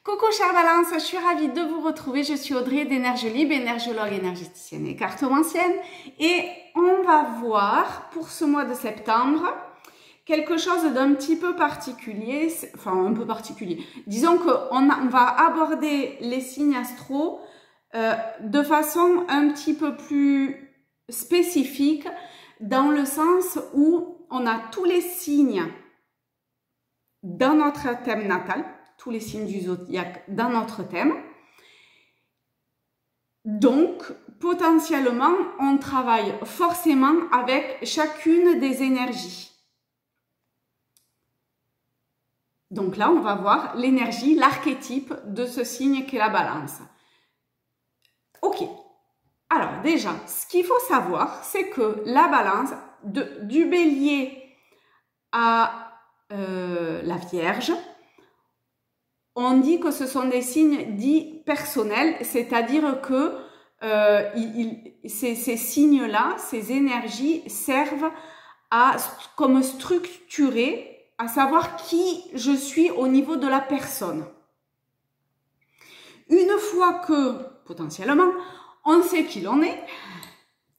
Coucou chère Balance, je suis ravie de vous retrouver. Je suis Audrey d'Énergie Libre, énergologue, énergéticienne et cartomancienne. Et on va voir pour ce mois de septembre quelque chose d'un petit peu particulier. Enfin, un peu particulier. Disons qu'on va aborder les signes astro de façon un petit peu plus spécifique, dans le sens où on a tous les signes dans notre thème natal, tous les signes du zodiaque dans notre thème. Donc, potentiellement, on travaille forcément avec chacune des énergies. Donc là, on va voir l'énergie, l'archétype de ce signe qu'est la Balance. Ok. Alors déjà, ce qu'il faut savoir, c'est que la Balance, du Bélier à la Vierge, on dit que ce sont des signes dits personnels, c'est-à-dire que ces signes-là, ces énergies servent à comme structurer, à savoir qui je suis au niveau de la personne. Une fois que, potentiellement, on sait qui l'on est,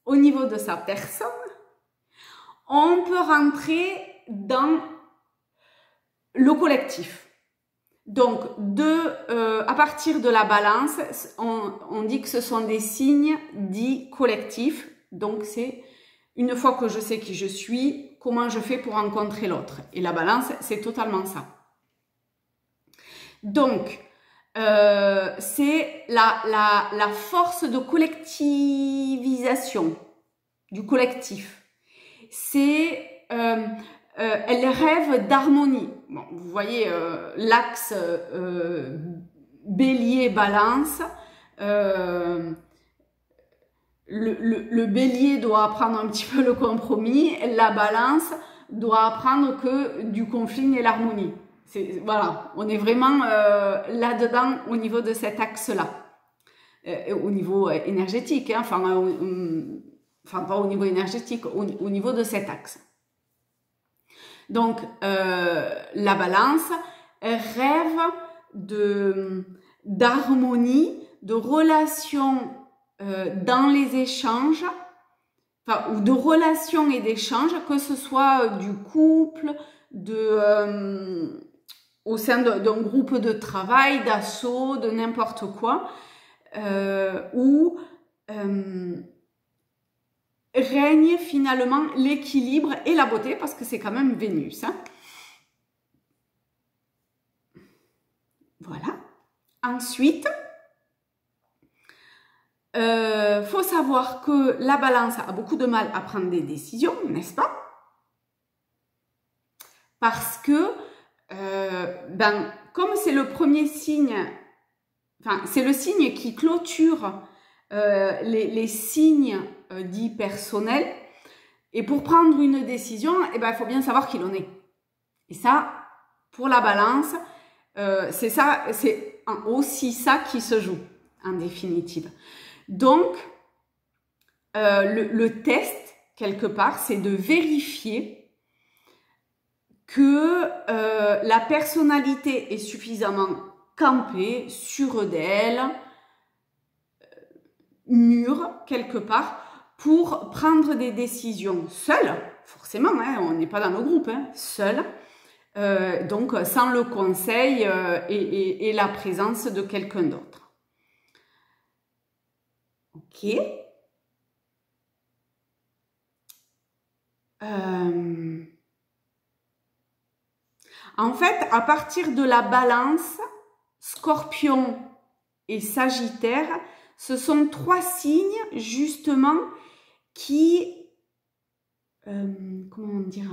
au niveau de sa personne, on peut rentrer dans le collectif. Donc, à partir de la Balance, on dit que ce sont des signes dits collectifs. Donc, c'est une fois que je sais qui je suis, comment je fais pour rencontrer l'autre. Et la Balance, c'est totalement ça. Donc, c'est la force de collectivisation du collectif. C'est elle rêve d'harmonie. Bon, vous voyez l'axe Bélier-Balance. Le Bélier doit apprendre un petit peu le compromis. La Balance doit apprendre que du conflit naît l'harmonie. Voilà, on est vraiment là-dedans au niveau de cet axe-là. Au niveau énergétique, hein, enfin pas au niveau énergétique, au niveau de cet axe. Donc, la Balance rêve d'harmonie, de relations dans les échanges, ou de relations et d'échanges, que ce soit du couple, au sein d'un groupe de travail, d'assaut, de n'importe quoi, où règne finalement l'équilibre et la beauté, parce que c'est quand même Vénus. Hein. Voilà. Ensuite, faut savoir que la Balance a beaucoup de mal à prendre des décisions, n'est-ce pas? Parce que, comme c'est le premier signe, enfin, c'est le signe qui clôture les signes dits personnels, et pour prendre une décision, il faut bien savoir qui l'on est. Et ça, pour la Balance, c'est aussi ça qui se joue, en définitive. Donc, le test, quelque part, c'est de vérifier que la personnalité est suffisamment campée, sûre d'elle, mûre, quelque part, pour prendre des décisions seule, forcément, hein, on n'est pas dans le groupe, hein, seule, donc sans le conseil et la présence de quelqu'un d'autre. Ok. En fait, à partir de la Balance, Scorpion et Sagittaire, ce sont trois signes, justement, qui, comment dire,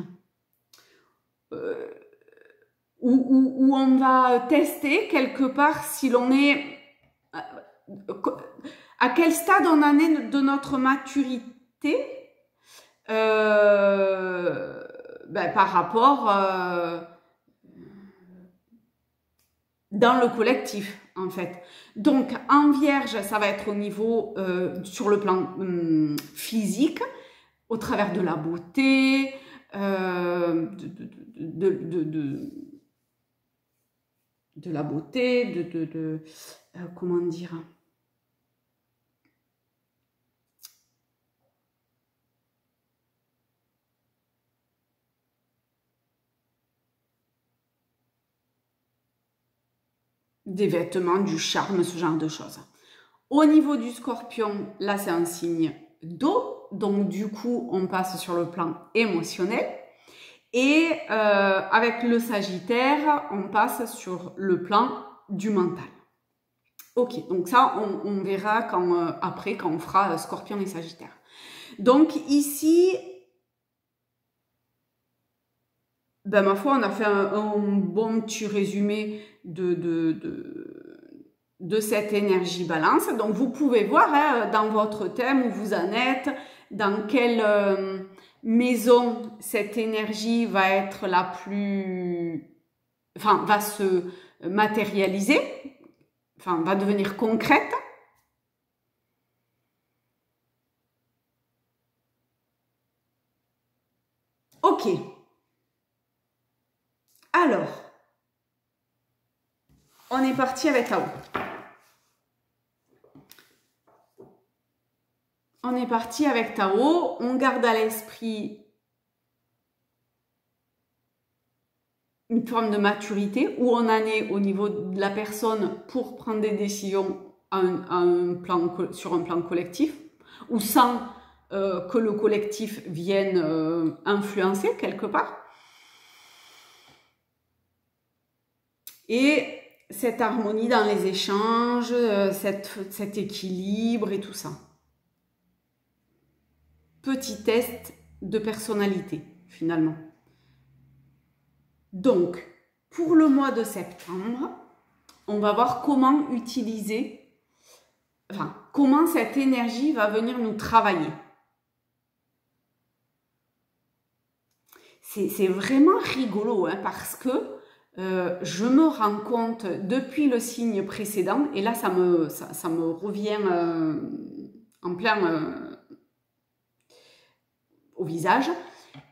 où on va tester quelque part si l'on est, à quel stade on en est de notre maturité par rapport dans le collectif, en fait. Donc, en Vierge, ça va être au niveau, sur le plan physique, au travers de la beauté, de la beauté, comment dire, des vêtements, du charme, ce genre de choses. Au niveau du Scorpion, là c'est un signe d'eau, donc du coup on passe sur le plan émotionnel. Et avec le Sagittaire, on passe sur le plan du mental. Ok, donc ça on verra après quand on fera Scorpion et Sagittaire. Donc ici, ben, ma foi, on a fait un bon petit résumé de cette énergie balance. Donc, vous pouvez voir hein, dans votre thème où vous en êtes, dans quelle maison cette énergie va être la plus... Enfin, va se matérialiser, enfin, va devenir concrète. Ok. Alors, on est parti avec Tao. On est parti avec Tao. On garde à l'esprit une forme de maturité où on en est au niveau de la personne pour prendre des décisions sur un plan collectif ou sans que le collectif vienne influencer quelque part. Et cette harmonie dans les échanges, cet équilibre et tout ça. Petit test de personnalité, finalement. Donc, pour le mois de septembre, on va voir comment utiliser, enfin, comment cette énergie va venir nous travailler. C'est vraiment rigolo, hein, parce que je me rends compte depuis le signe précédent, et là ça me revient en plein au visage,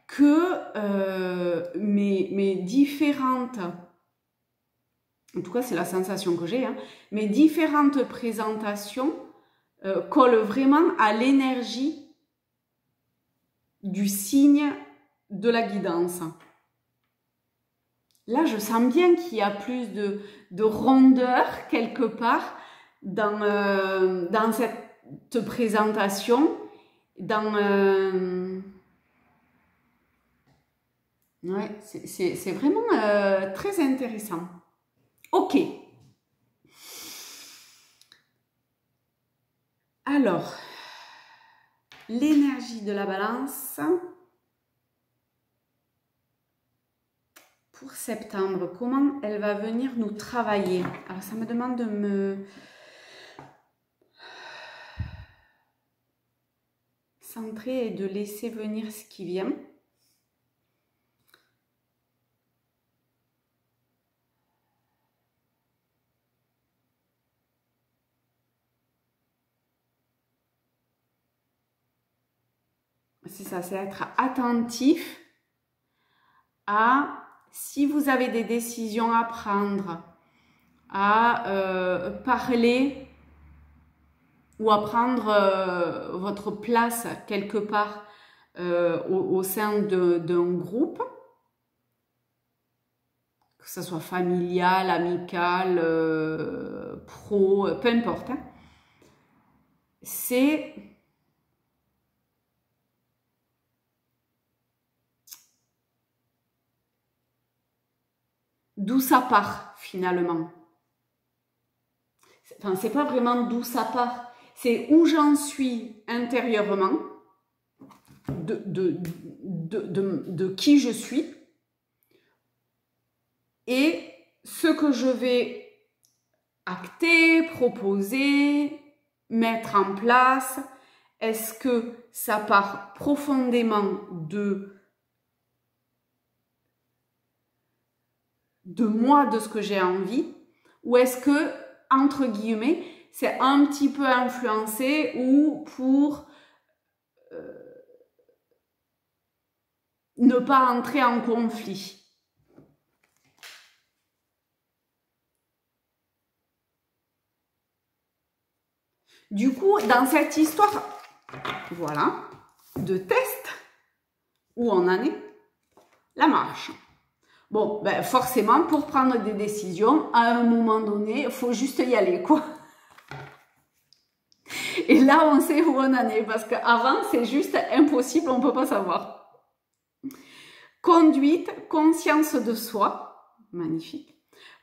que mes différentes, en tout cas c'est la sensation que j'ai, hein, mes différentes présentations collent vraiment à l'énergie du signe de la guidance. Là, je sens bien qu'il y a plus de rondeur quelque part dans cette présentation, ouais, c'est vraiment très intéressant. Ok. Alors, l'énergie de la balance pour septembre, comment elle va venir nous travailler? Alors, ça me demande de me centrer et de laisser venir ce qui vient. C'est ça, c'est être attentif à si vous avez des décisions à prendre, à parler ou à prendre votre place quelque part au sein d'un groupe, que ce soit familial, amical, pro, peu importe, hein, c'est d'où ça part finalement. Enfin, c'est pas vraiment d'où ça part, c'est où j'en suis intérieurement, de qui je suis, et ce que je vais acter, proposer, mettre en place. Est-ce que ça part profondément de moi, de ce que j'ai envie, ou est-ce que, entre guillemets, c'est un petit peu influencé ou pour ne pas entrer en conflit? Du coup, dans cette histoire, voilà, de test, où on en est, la marche. Bon, ben forcément, pour prendre des décisions, à un moment donné, il faut juste y aller, quoi. Et là, on sait où on en est, parce qu'avant, c'est juste impossible, on ne peut pas savoir. Conduite, conscience de soi, magnifique.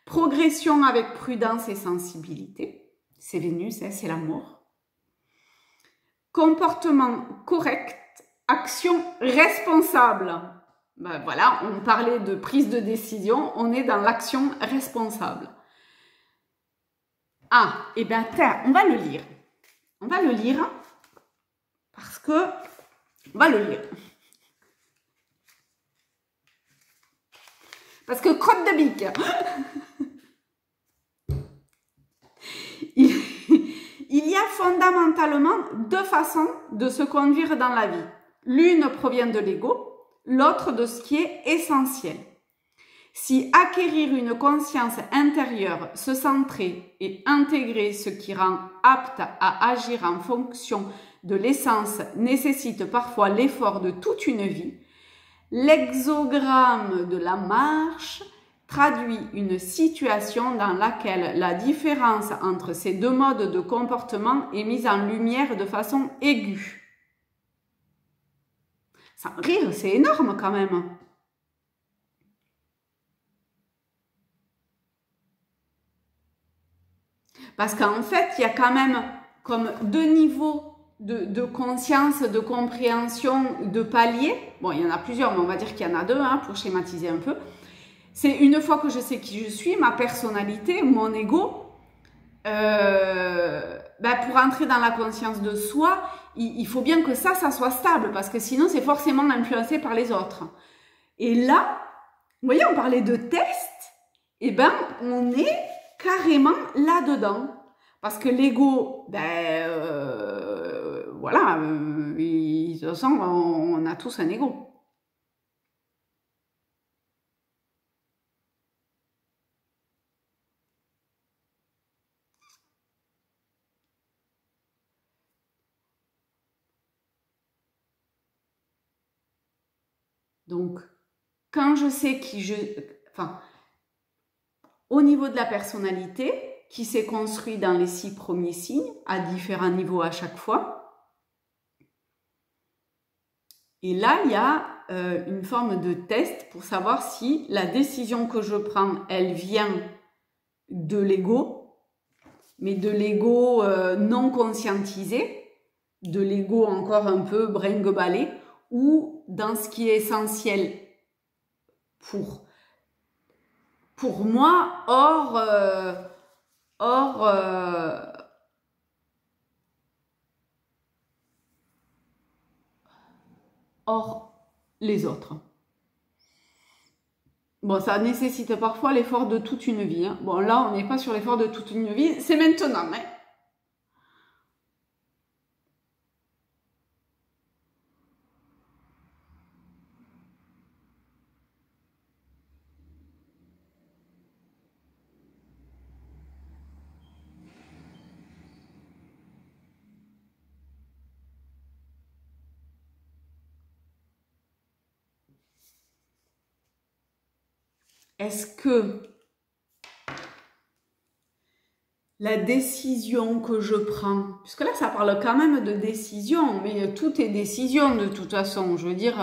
Progression avec prudence et sensibilité, c'est Vénus, hein, c'est l'amour. Comportement correct, action responsable. Ben voilà, on parlait de prise de décision, on est dans l'action responsable. Ah, et bien, on va le lire. On va le lire parce que on va le lire. Parce que crotte de bique. Il y a fondamentalement deux façons de se conduire dans la vie. L'une provient de l'ego, l'autre de ce qui est essentiel. Si acquérir une conscience intérieure, se centrer et intégrer ce qui rend apte à agir en fonction de l'essence nécessite parfois l'effort de toute une vie, l'exogramme de la marche traduit une situation dans laquelle la différence entre ces deux modes de comportement est mise en lumière de façon aiguë. Sans rire, c'est énorme quand même. Parce qu'en fait, il y a quand même comme deux niveaux de conscience, de compréhension, de paliers. Bon, il y en a plusieurs, mais on va dire qu'il y en a deux, hein, pour schématiser un peu. C'est une fois que je sais qui je suis, ma personnalité, mon ego, pour entrer dans la conscience de soi, il faut bien que ça soit stable, parce que sinon, c'est forcément influencé par les autres. Et là, vous voyez, on parlait de test, et ben, on est carrément là-dedans. Parce que l'ego, voilà, de toute façon, on a tous un ego. Donc, quand je sais au niveau de la personnalité, qui s'est construit dans les 6 premiers signes, à différents niveaux à chaque fois. Et là, il y a une forme de test pour savoir si la décision que je prends, elle vient de l'ego, mais de l'ego non conscientisé, de l'ego encore un peu brinque-ballé, ou dans ce qui est essentiel pour moi, hors les autres. Bon, ça nécessite parfois l'effort de toute une vie. Hein. Bon, là, on n'est pas sur l'effort de toute une vie, c'est maintenant. Hein. Est-ce que la décision que je prends, puisque là ça parle quand même de décision, mais tout est décision de toute façon, je veux dire,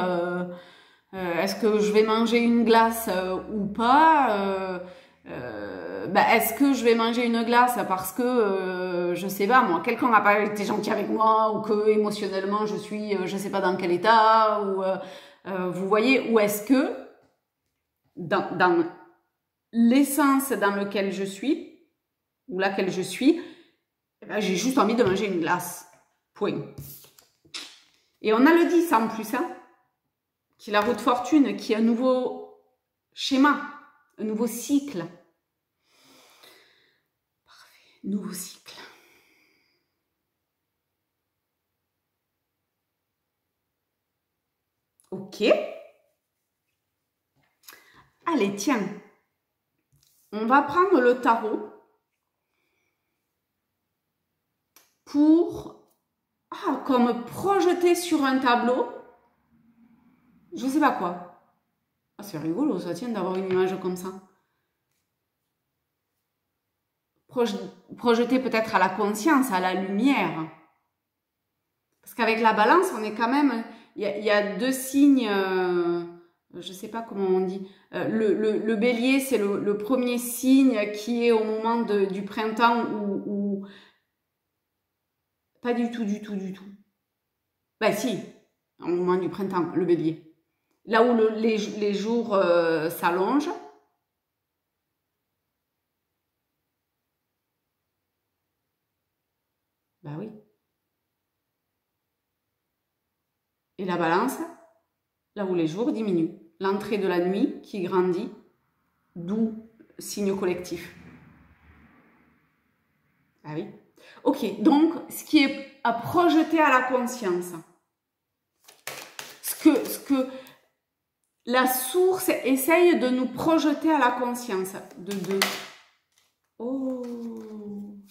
est-ce que je vais manger une glace ou pas est-ce que je vais manger une glace parce que, je sais pas moi, quelqu'un n'a pas été gentil avec moi, ou que émotionnellement je suis, je sais pas dans quel état, ou vous voyez, ou est-ce que dans l'essence dans laquelle je suis, ou laquelle je suis, j'ai juste envie de manger une glace. Point. Et on a le 10 en plus, hein, qui est la roue de fortune, qui est un nouveau schéma, un nouveau cycle. Parfait, nouveau cycle. Ok. Allez, tiens. On va prendre le tarot pour, comme projeter sur un tableau, je sais pas quoi. Ah, c'est rigolo, ça tient d'avoir une image comme ça. Projeter peut-être à la conscience, à la lumière. Parce qu'avec la balance, on est quand même... Il y a deux signes, je ne sais pas comment on dit. Le bélier, c'est le premier signe qui est au moment du printemps où... Pas du tout. Ben si, au moment du printemps, le bélier. Là où les jours s'allongent. Ben oui. Et la balance, là où les jours diminuent. L'entrée de la nuit qui grandit, d'où signe collectif. Ah oui. Ok, donc ce qui est à projeter à la conscience. Ce que la source essaye de nous projeter à la conscience. Oh,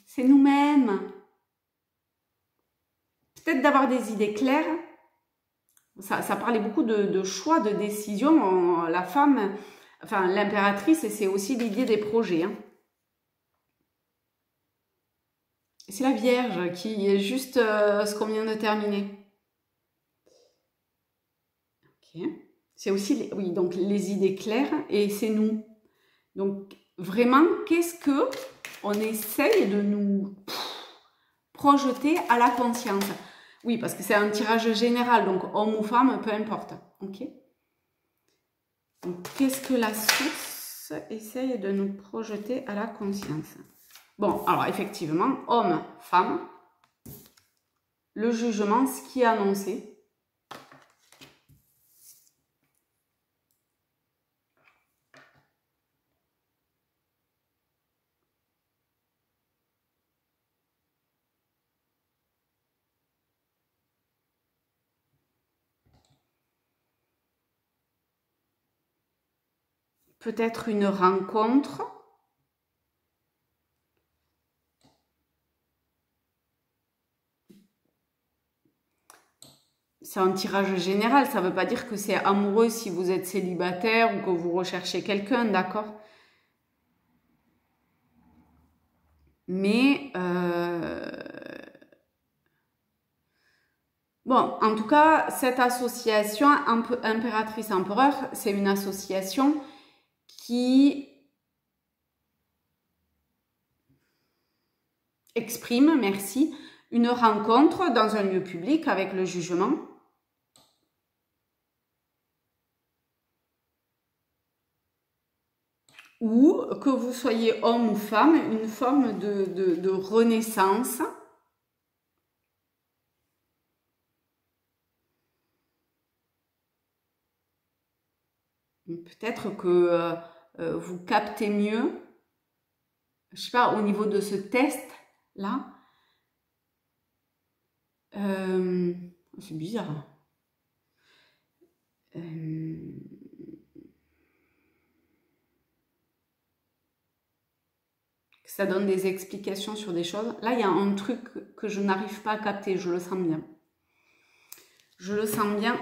c'est nous-mêmes. Peut-être d'avoir des idées claires. Ça parlait beaucoup de choix, de décision. La femme, enfin l'impératrice, c'est aussi l'idée des projets. Hein. C'est la Vierge qui est juste ce qu'on vient de terminer. Ok. C'est aussi, oui, donc les idées claires et c'est nous. Donc vraiment, qu'est-ce que on essaye de nous projeter à la conscience? Oui, parce que c'est un tirage général, donc homme ou femme, peu importe. Ok. Donc qu'est-ce que la source essaye de nous projeter à la conscience? Bon, alors effectivement, homme, femme, le jugement, ce qui est annoncé. Peut-être une rencontre. C'est un tirage général, ça ne veut pas dire que c'est amoureux si vous êtes célibataire ou que vous recherchez quelqu'un, d'accord? Mais, bon, en tout cas, cette association impératrice-empereur, c'est une association qui exprime, merci, une rencontre dans un lieu public avec le jugement. Ou que vous soyez homme ou femme, une forme de renaissance. Peut-être que vous captez mieux, je ne sais pas, au niveau de ce test-là. C'est bizarre. Ça donne des explications sur des choses. Là, il y a un truc que je n'arrive pas à capter, je le sens bien. Je le sens bien.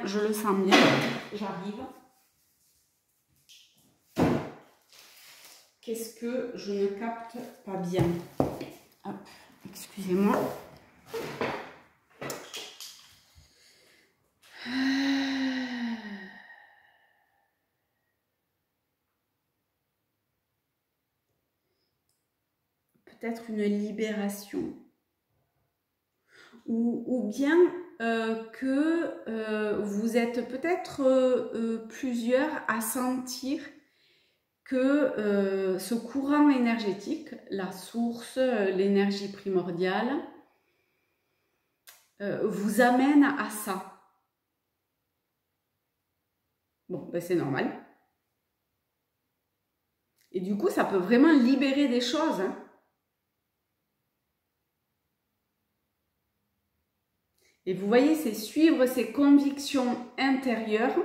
J'arrive. Qu'est-ce que je ne capte pas bien? Hop, excusez-moi. Peut-être une libération. Ou bien que vous êtes peut-être plusieurs à sentir que ce courant énergétique, la source, l'énergie primordiale, vous amène à ça. Bon, ben c'est normal. Et du coup, ça peut vraiment libérer des choses. Hein. Et vous voyez, c'est suivre ses convictions intérieures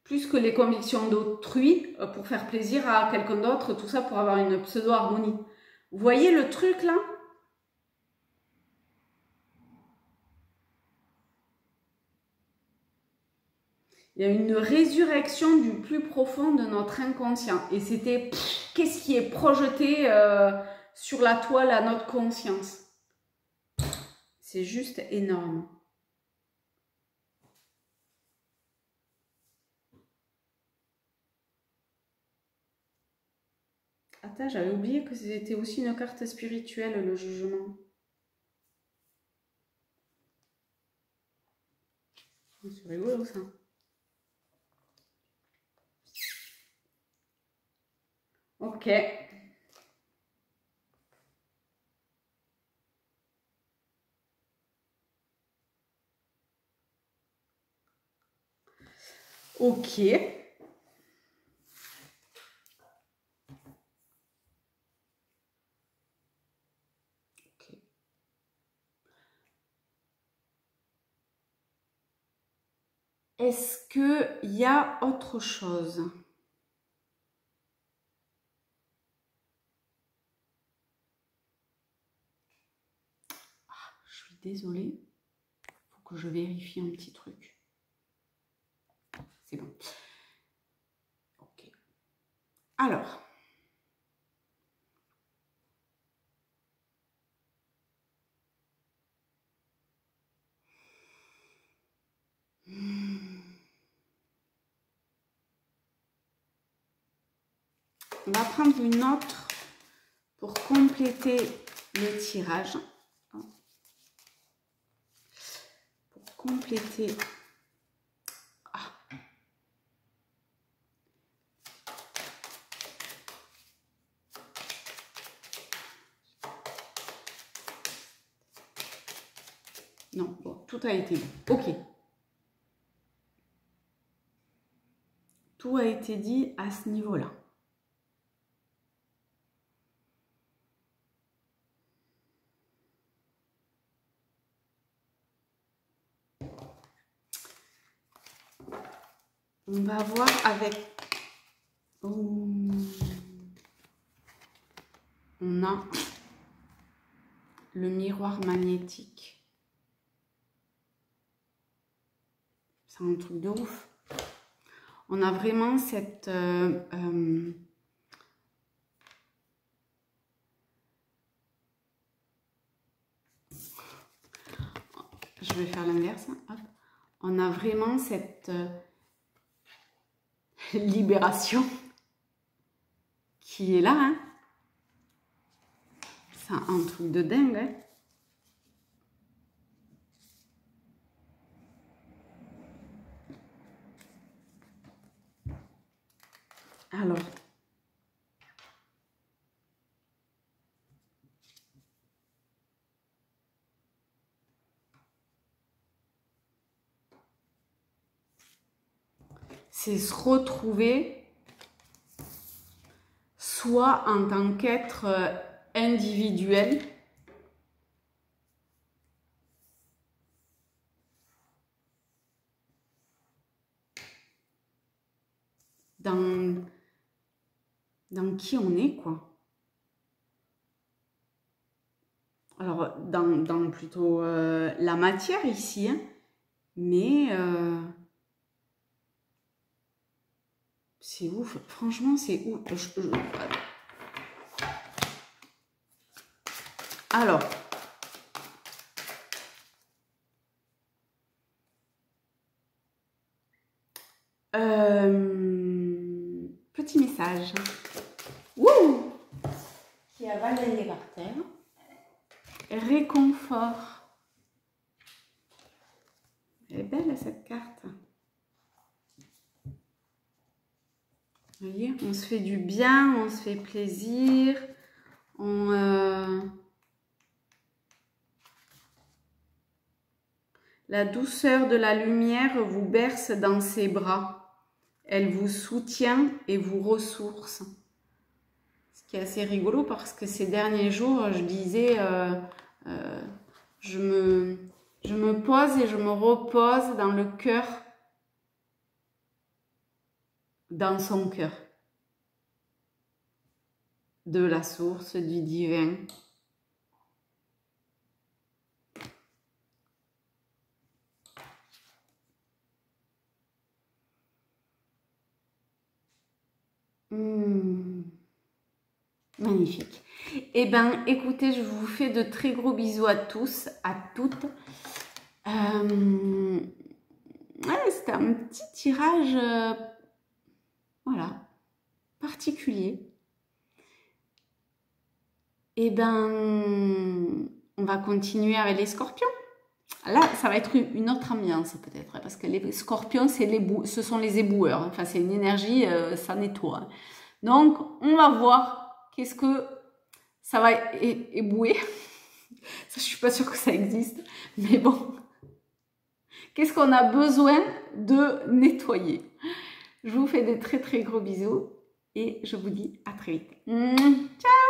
plus que les convictions d'autrui pour faire plaisir à quelqu'un d'autre, tout ça pour avoir une pseudo-harmonie. Vous voyez le truc là? Il y a une résurrection du plus profond de notre inconscient. Et c'était qu'est-ce qui est projeté sur la toile à notre conscience. C'est juste énorme. Attends, j'avais oublié que c'était aussi une carte spirituelle, le jugement. C'est rigolo ça. Ok. Ok. Est-ce qu'il y a autre chose? Je suis désolée. Il faut que je vérifie un petit truc. C'est bon. Ok. Alors. On va prendre une autre pour compléter le tirage. Pour compléter. Ah. Non, bon, tout a été dit. Ok. Tout a été dit à ce niveau-là. On va voir avec... On a le miroir magnétique. C'est un truc de ouf. On a vraiment cette... je vais faire l'inverse. On a vraiment cette libération qui est là. Hein. C'est un truc de dingue. Hein. Alors, c'est se retrouver soit en tant qu'être individuel, dans qui on est, quoi. Alors, dans plutôt la matière ici, hein, mais c'est ouf, franchement, c'est ouf. Alors, petit message. Wouh! Qui a balayé par terre. Réconfort. Elle est belle cette carte. Vous voyez, on se fait du bien, on se fait plaisir, La douceur de la lumière vous berce dans ses bras. Elle vous soutient et vous ressource. Ce qui est assez rigolo parce que ces derniers jours, je disais, je me pose et je me repose dans le cœur, dans son cœur. de la source du divin. Magnifique. Eh bien, écoutez, je vous fais de très gros bisous à tous, à toutes. Ouais, c'était un petit tirage, voilà, particulier. Eh bien, on va continuer avec les scorpions. Là, ça va être une autre ambiance peut-être, parce que les scorpions, ce sont les éboueurs. Enfin, c'est une énergie, ça nettoie. Donc, on va voir qu'est-ce que ça va ébouer. Ça, je suis pas sûre que ça existe, mais bon. Qu'est-ce qu'on a besoin de nettoyer? Je vous fais de très très gros bisous et je vous dis à très vite. Ciao!